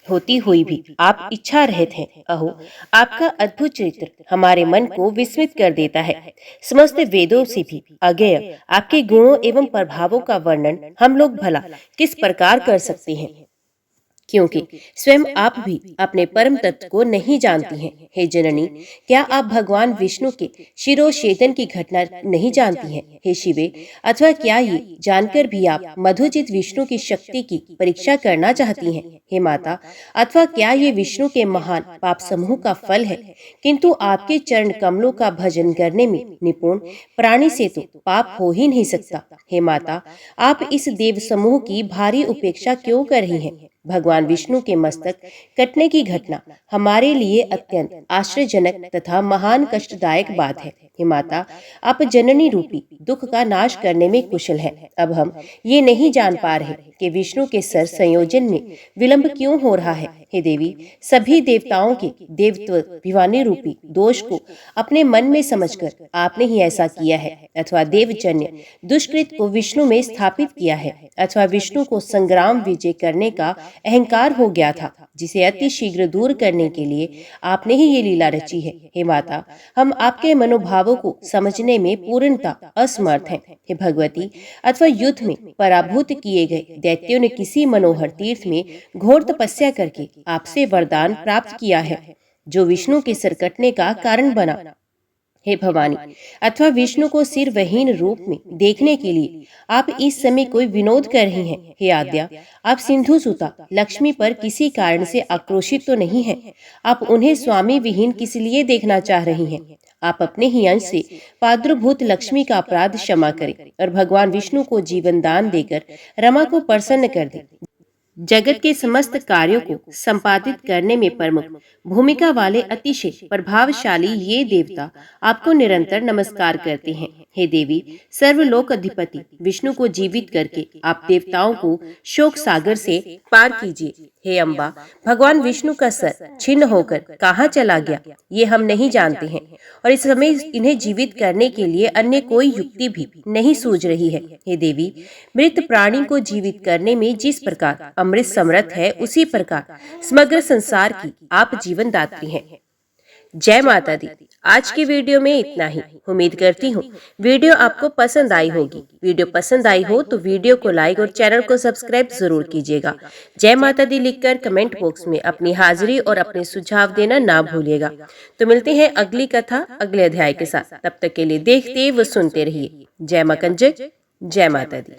होती हुई भी आप इच्छा रहित हैं। अहो, आपका अद्भुत चरित्र हमारे मन को विस्मित कर देता है। समस्त वेदों से भी अज्ञेय आपके गुणों एवं प्रभावों का वर्णन हम लोग भला किस प्रकार कर सकते हैं, क्योंकि स्वयं आप भी अपने परम तत्व को नहीं जानती हैं। हे जननी, क्या आप भगवान विष्णु के शिरोछेदन की घटना नहीं जानती हैं। हे शिवे, अथवा क्या ये जानकर भी आप मधुजित विष्णु की शक्ति की परीक्षा करना चाहती हैं। हे माता, अथवा क्या ये विष्णु के महान पाप समूह का फल है, किंतु आपके चरण कमलों का भजन करने में निपुण प्राणी से तो पाप हो ही नहीं सकता। हे माता, आप इस देव समूह की भारी उपेक्षा क्यों कर रही हैं। भगवान विष्णु के मस्तक कटने की घटना हमारे लिए अत्यंत आश्चर्यजनक तथा महान कष्टदायक बात है। हे माता, आप जननी रूपी दुख का नाश करने में कुशल हैं। अब हम ये नहीं जान पा रहे कि विष्णु के सर संयोजन में विलंब क्यों हो रहा है। हे देवी, सभी देवताओं के देवत्व भिवानी रूपी दोष को अपने मन में समझकर आपने ही ऐसा किया है, अथवा देवजन्य दुष्कृत को विष्णु में स्थापित किया है, अथवा विष्णु को संग्राम विजय करने का अहंकार हो गया था, जिसे अति शीघ्र दूर करने के लिए आपने ही ये लीला रची है। हे माता, हम आपके मनोभावों को समझने में पूर्णता असमर्थ हैं। हे भगवती, अथवा युद्ध में पराभूत किए गए दैत्यों ने किसी मनोहर तीर्थ में घोर तपस्या करके आपसे वरदान प्राप्त किया है, जो विष्णु के सिर कटने का कारण बना। हे भवानी, अथवा विष्णु को सिर वहीन रूप में देखने के लिए आप इस समय कोई विनोद कर रही हैं। हे आद्या, आप सिंधु सुता लक्ष्मी पर किसी कारण से आक्रोशित तो नहीं हैं। आप उन्हें स्वामी विहीन किस लिए देखना चाह रही हैं। आप अपने ही अंश से पाद्रभूत लक्ष्मी का अपराध क्षमा करें और भगवान विष्णु को जीवन दान देकर रमा को प्रसन्न कर दें। जगत के समस्त कार्यों को संपादित करने में प्रमुख भूमिका वाले अतिशय प्रभावशाली ये देवता आपको निरंतर नमस्कार करते हैं। हे देवी, सर्वलोक अधिपति विष्णु को जीवित करके आप देवताओं को शोक सागर से पार कीजिए। हे अम्बा, भगवान विष्णु का सर छिन्न होकर कहाँ चला गया, ये हम नहीं जानते हैं, और इस समय इन्हें जीवित करने के लिए अन्य कोई युक्ति भी नहीं सूझ रही है। हे देवी, मृत प्राणी को जीवित करने में जिस प्रकार अमृत समर्थ है, उसी प्रकार समग्र संसार की आप जीवन दात्री हैं। जय माता दी। आज की वीडियो में इतना ही। उम्मीद करती हूँ वीडियो आपको पसंद आई होगी। वीडियो पसंद आई हो तो वीडियो को लाइक और चैनल को सब्सक्राइब जरूर कीजिएगा। जय माता दी लिखकर कमेंट बॉक्स में अपनी हाजिरी और अपने सुझाव देना ना भूलिएगा। तो मिलते हैं अगली कथा अगले अध्याय के साथ। तब तक के लिए देखते व सुनते रहिए। जय मां कंजक, जय माता दी।